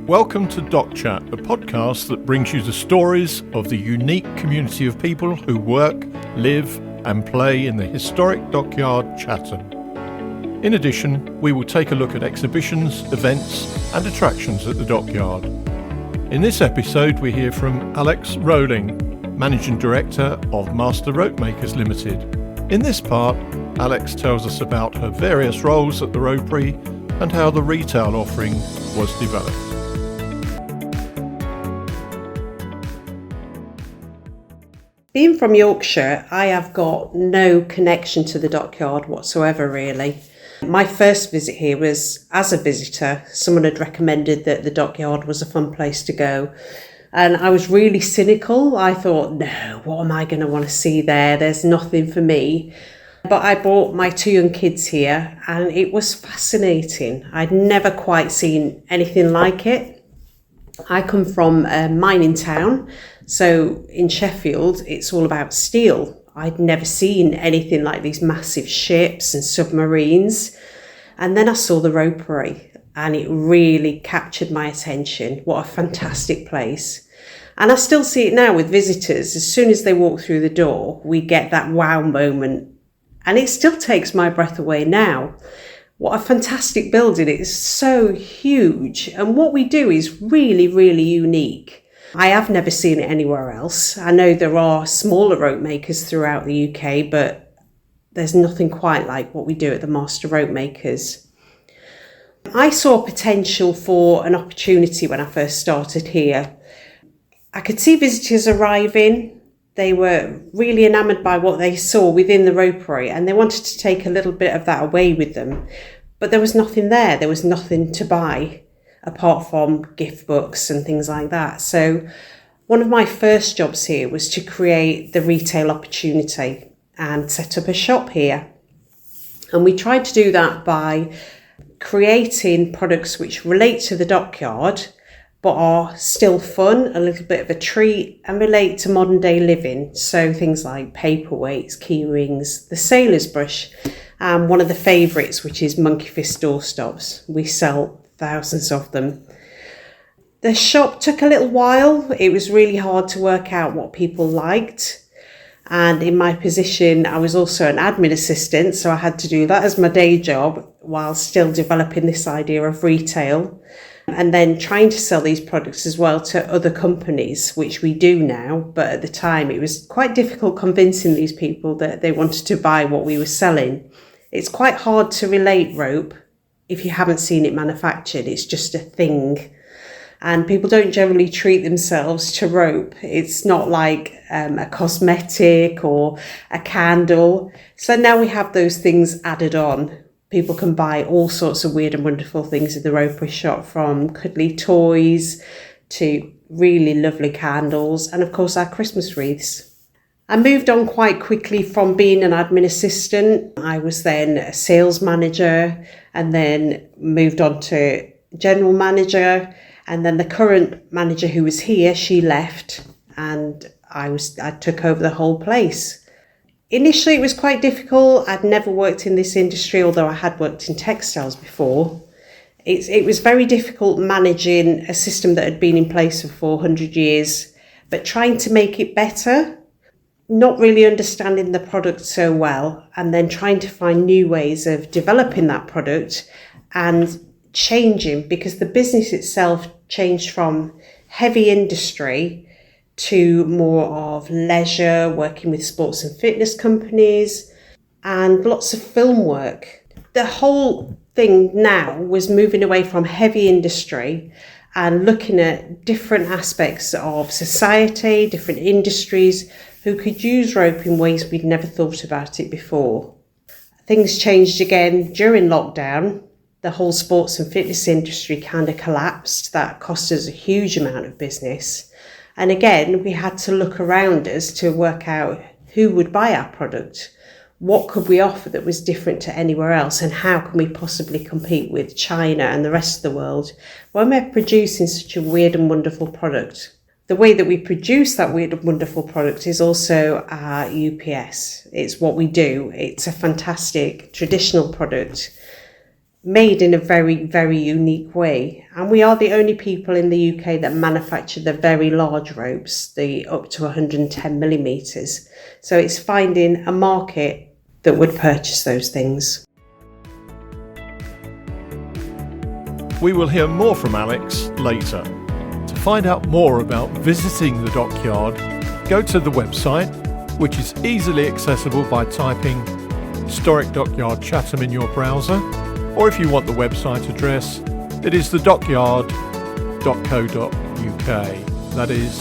Welcome to Dock Chat, a podcast that brings you the stories of the unique community of people who work, live and play in the Historic Dockyard, Chatham. In addition, we will take a look at exhibitions, events and attractions at the Dockyard. In this episode we hear from Alex Rowling, Managing Director of Master Ropemakers Limited. In this part, Alex tells us about her various roles at the Ropery and how the retail offering was developed. Being from Yorkshire, I have got no connection to the Dockyard whatsoever, really. My first visit here was as a visitor. Someone had recommended that the Dockyard was a fun place to go. And I was really cynical. I thought, no, what am I going to want to see there? There's nothing for me. But I brought my two young kids here and it was fascinating. I'd never quite seen anything like it. I come from a mining town. So in Sheffield, it's all about steel. I'd never seen anything like these massive ships and submarines. And then I saw the Ropery and it really captured my attention. What a fantastic place. And I still see it now with visitors. As soon as they walk through the door, we get that wow moment. And it still takes my breath away now. What a fantastic building. It's so huge. And what we do is really, really unique. I have never seen it anywhere else. I know there are smaller rope makers throughout the UK, but there's nothing quite like what we do at the Master Ropemakers. I saw potential for an opportunity when I first started here. I could see visitors arriving. They were really enamoured by what they saw within the Ropery and they wanted to take a little bit of that away with them. But there was nothing there. There was nothing to buy, apart from gift books and things like that. So one of my first jobs here was to create the retail opportunity and set up a shop here. And we tried to do that by creating products which relate to the Dockyard, but are still fun, a little bit of a treat, and relate to modern day living. So things like paperweights, key rings, the sailor's brush, and one of the favourites, which is monkey fist doorstops. We sell thousands of them. The shop took a little while. It was really hard to work out what people liked. And in my position, I was also an admin assistant, so I had to do that as my day job while still developing this idea of retail. And then trying to sell these products as well to other companies, which we do now. But at the time, it was quite difficult convincing these people that they wanted to buy what we were selling. It's quite hard to relate rope if you haven't seen it manufactured. It's just a thing. And people don't generally treat themselves to rope. It's not like a cosmetic or a candle. So now we have those things added on. People can buy all sorts of weird and wonderful things in the Ropery shop, from cuddly toys to really lovely candles and of course our Christmas wreaths. I moved on quite quickly from being an admin assistant. I was then a sales manager and then moved on to general manager. And then the current manager who was here, she left and I took over the whole place. Initially, it was quite difficult. I'd never worked in this industry, although I had worked in textiles before. It was very difficult managing a system that had been in place for 400 years, but trying to make it better, not really understanding the product so well, and then trying to find new ways of developing that product and changing, because the business itself changed from heavy industry to more of leisure, working with sports and fitness companies and lots of film work. The whole thing now was moving away from heavy industry and looking at different aspects of society, different industries who could use rope in ways we'd never thought about it before. Things changed again during lockdown. The whole sports and fitness industry kind of collapsed. That cost us a huge amount of business. And again, we had to look around us to work out who would buy our product. What could we offer that was different to anywhere else? And how can we possibly compete with China and the rest of the world when we're producing such a weird and wonderful product? The way that we produce that weird and wonderful product is also our UPS. It's what we do. It's a fantastic traditional product made in a very, very unique way. And we are the only people in the UK that manufacture the very large ropes, the up to 110 millimetres. So it's finding a market that would purchase those things. We will hear more from Alex later. To find out more about visiting the dockyard, go to the website, which is easily accessible by typing Historic Dockyard Chatham in your browser, or if you want the website address, it is thedockyard.co.uk. That is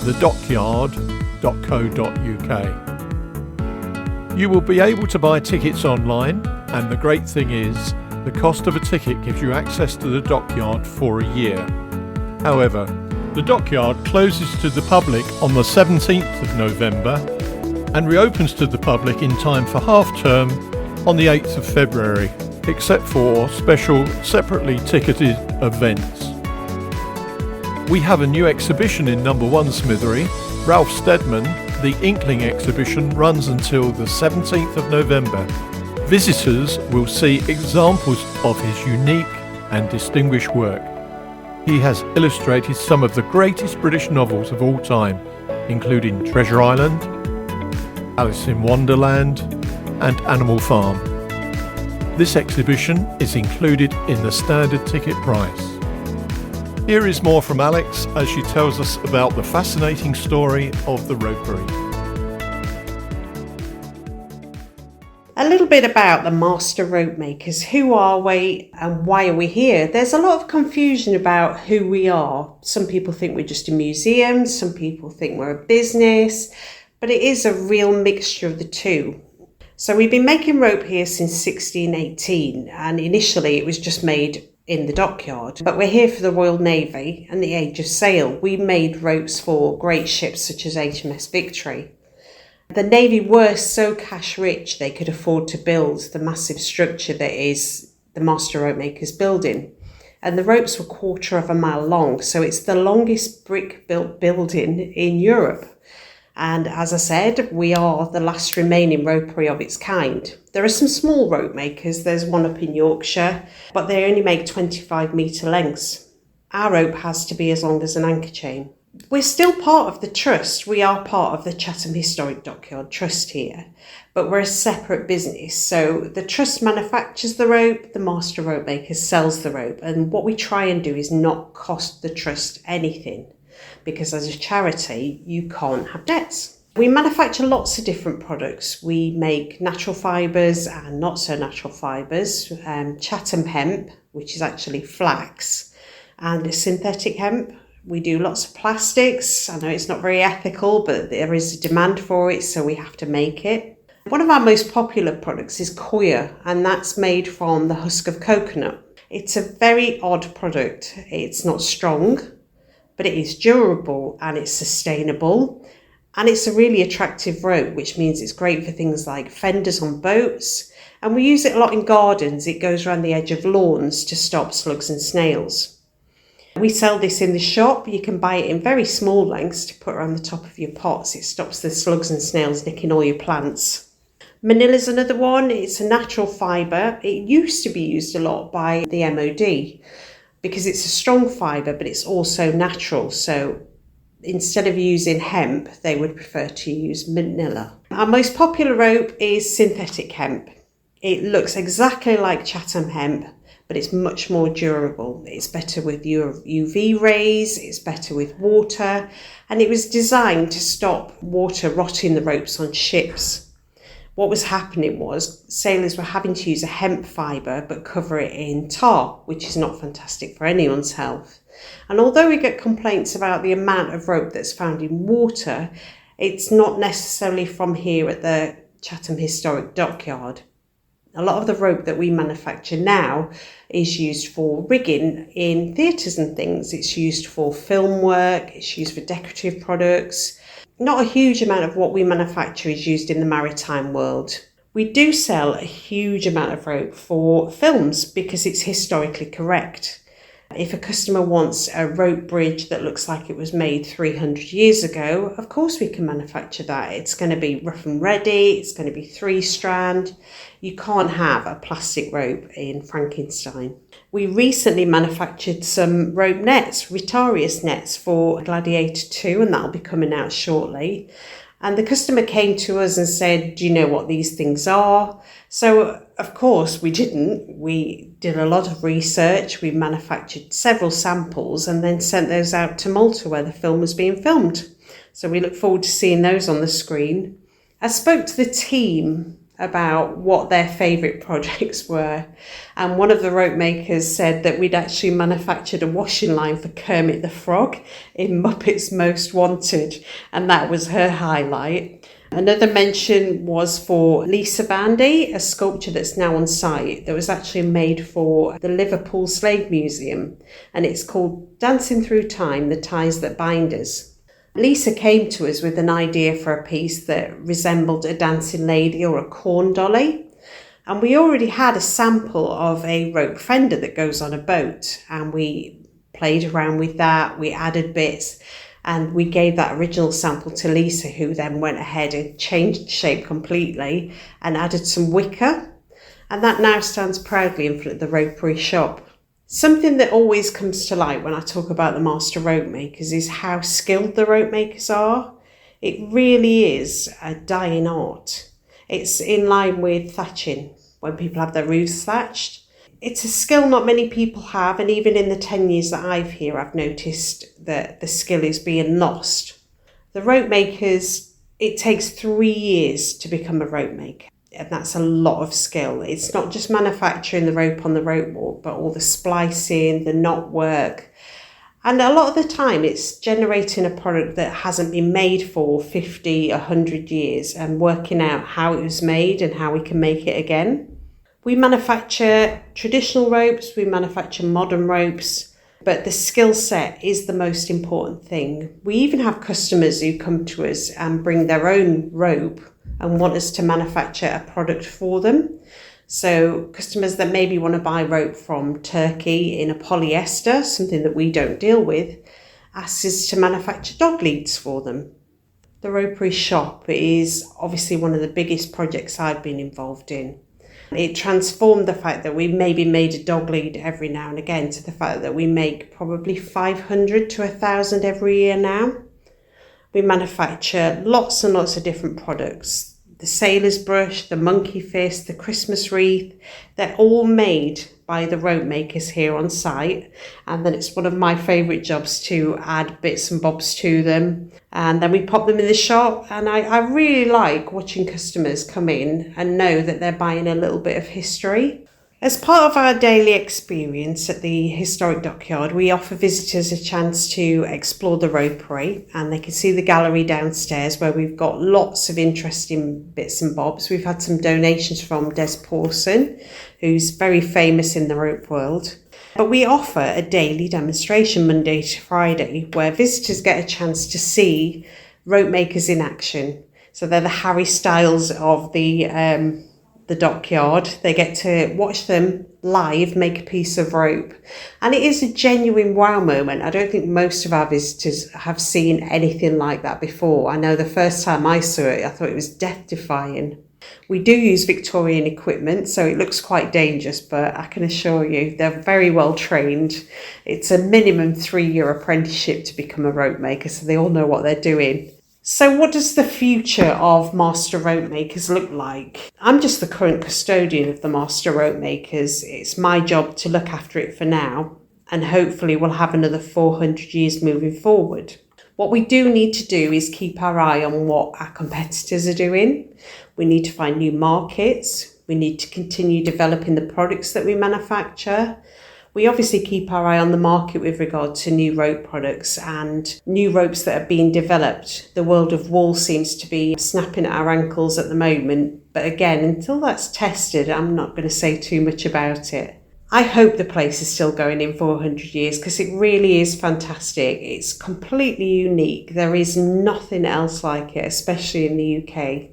thedockyard.co.uk. You will be able to buy tickets online, and the great thing is the cost of a ticket gives you access to the dockyard for a year. However, the dockyard closes to the public on the 17th of November and reopens to the public in time for half term on the 8th of February, except for special separately ticketed events. We have a new exhibition in number 1 Smithery. Ralph Steadman, the Inkling exhibition, runs until the 17th of November. Visitors will see examples of his unique and distinguished work. He has illustrated some of the greatest British novels of all time, including Treasure Island, Alice in Wonderland, and Animal Farm. This exhibition is included in the standard ticket price. Here is more from Alex as she tells us about the fascinating story of the Ropery. A little bit about the Master Ropemakers. Who are we and why are we here? There's a lot of confusion about who we are. Some people think we're just a museum, some people think we're a business, but it is a real mixture of the two. So we've been making rope here since 1618, and initially it was just made in the dockyard. But we're here for the Royal Navy and the age of sail. We made ropes for great ships such as HMS Victory. The Navy were so cash rich they could afford to build the massive structure that is the Master Ropemakers building. And the ropes were 1/4 of a mile long, so it's the longest brick built building in Europe. And as I said, we are the last remaining ropery of its kind. There are some small rope makers, there's one up in Yorkshire, but they only make 25-metre lengths. Our rope has to be as long as an anchor chain. We're still part of the trust. We are part of the Chatham Historic Dockyard Trust here, but we're a separate business. So the trust manufactures the rope, the Master Ropemakers sells the rope, and what we try and do is not cost the trust anything, because as a charity, you can't have debts. We manufacture lots of different products. We make natural fibres and not so natural fibres, Chatham hemp, which is actually flax, and synthetic hemp. We do lots of plastics. I know it's not very ethical, but there is a demand for it, so we have to make it. One of our most popular products is coir, and that's made from the husk of coconut. It's a very odd product. It's not strong, but it is durable and it's sustainable, and it's a really attractive rope, which means it's great for things like fenders on boats, and we use it a lot in gardens. It goes around the edge of lawns to stop slugs and snails. We sell this in the shop. You can buy it in very small lengths to put around the top of your pots. It stops the slugs and snails nicking all your plants. Manila's another one. It's a natural fibre. It used to be used a lot by the MOD because it's a strong fibre, but it's also natural. So instead of using hemp, they would prefer to use manila. Our most popular rope is synthetic hemp. It looks exactly like Chatham hemp, but it's much more durable. It's better with UV rays, it's better with water, and it was designed to stop water rotting the ropes on ships. What was happening was sailors were having to use a hemp fibre but cover it in tar, which is not fantastic for anyone's health. And although we get complaints about the amount of rope that's found in water, it's not necessarily from here at the Chatham Historic Dockyard. A lot of the rope that we manufacture now is used for rigging in theatres and things. It's used for film work, it's used for decorative products. Not a huge amount of what we manufacture is used in the maritime world. We do sell a huge amount of rope for films because it's historically correct. If a customer wants a rope bridge that looks like it was made 300 years ago, of course we can manufacture that. It's going to be rough and ready, it's going to be 3-strand. You can't have a plastic rope in Frankenstein. We recently manufactured some rope nets, Ritarius nets for Gladiator 2, and that'll be coming out shortly. And the customer came to us and said, do you know what these things are? So, of course, we didn't. We did a lot of research. We manufactured several samples and then sent those out to Malta where the film was being filmed. So we look forward to seeing those on the screen. I spoke to the team about what their favourite projects were. And one of the rope makers said that we'd actually manufactured a washing line for Kermit the Frog in Muppets Most Wanted, and that was her highlight. Another mention was for Lisa Bandy, a sculpture that's now on site that was actually made for the Liverpool Slave Museum, and it's called Dancing Through Time, the Ties That Bind Us. Lisa came to us with an idea for a piece that resembled a dancing lady or a corn dolly. And we already had a sample of a rope fender that goes on a boat. And we played around with that, we added bits, and we gave that original sample to Lisa, who then went ahead and changed the shape completely and added some wicker. And that now stands proudly in front of the Ropery shop. Something that always comes to light when I talk about the Master Ropemakers is how skilled the rope makers are. It really is a dying art. It's in line with thatching, when people have their roofs thatched. It's a skill not many people have, and even in the 10 years that I've here, I've noticed that the skill is being lost. The rope makers, it takes 3 years to become a rope maker. And that's a lot of skill. It's not just manufacturing the rope on the rope walk, but all the splicing, the knot work. And a lot of the time it's generating a product that hasn't been made for 50, 100 years and working out how it was made and how we can make it again. We manufacture traditional ropes, we manufacture modern ropes, but the skill set is the most important thing. We even have customers who come to us and bring their own rope and want us to manufacture a product for them. So customers that maybe want to buy rope from Turkey in a polyester, something that we don't deal with, ask us to manufacture dog leads for them. The Ropery shop is obviously one of the biggest projects I've been involved in. It transformed the fact that we maybe made a dog lead every now and again to the fact that we make probably 500 to 1,000 every year now. We manufacture lots and lots of different products. The sailor's brush, the monkey fist, the Christmas wreath, they're all made by the rope makers here on site. And then it's one of my favourite jobs to add bits and bobs to them. And then we pop them in the shop. And I really like watching customers come in and know that they're buying a little bit of history. As part of our daily experience at the Historic Dockyard, we offer visitors a chance to explore the Ropery, and they can see the gallery downstairs where we've got lots of interesting bits and bobs. We've had some donations from Des Pawson, who's very famous in the rope world. But we offer a daily demonstration Monday to Friday where visitors get a chance to see rope makers in action. So they're the Harry Styles of the dockyard. They get to watch them live make a piece of rope, and it is a genuine wow moment. I don't think most of our visitors have seen anything like that before. I know the first time I saw it, I thought it was death defying. We do use Victorian equipment, so it looks quite dangerous, but I can assure you they're very well trained. It's a minimum 3-year apprenticeship to become a rope maker, so they all know what they're doing. So what does the future of Master Ropemakers look like? I'm just the current custodian of the Master Ropemakers. It's my job to look after it for now, and hopefully we'll have another 400 years moving forward. What we do need to do is keep our eye on what our competitors are doing. We need to find new markets. We need to continue developing the products that we manufacture. We obviously keep our eye on the market with regard to new rope products and new ropes that are being developed. The world of wool seems to be snapping at our ankles at the moment. But again, until that's tested, I'm not going to say too much about it. I hope the place is still going in 400 years because it really is fantastic. It's completely unique. There is nothing else like it, especially in the UK.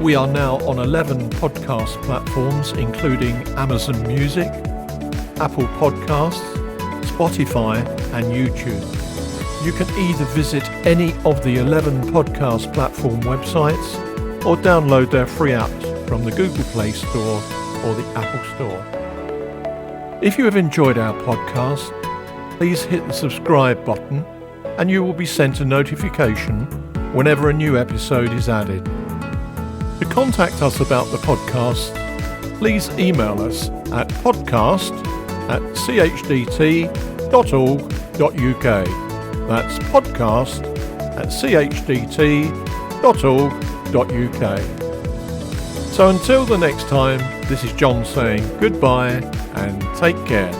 We are now on 11 podcast platforms, including Amazon Music, Apple Podcasts, Spotify and YouTube. You can either visit any of the 11 podcast platform websites or download their free apps from the Google Play Store or the Apple Store. If you have enjoyed our podcast, please hit the subscribe button and you will be sent a notification whenever a new episode is added. To contact us about the podcast, please email us at podcast@chdT.org.uk. That's podcast@chdT.org.uk. So until the next time, this is John saying goodbye and take care.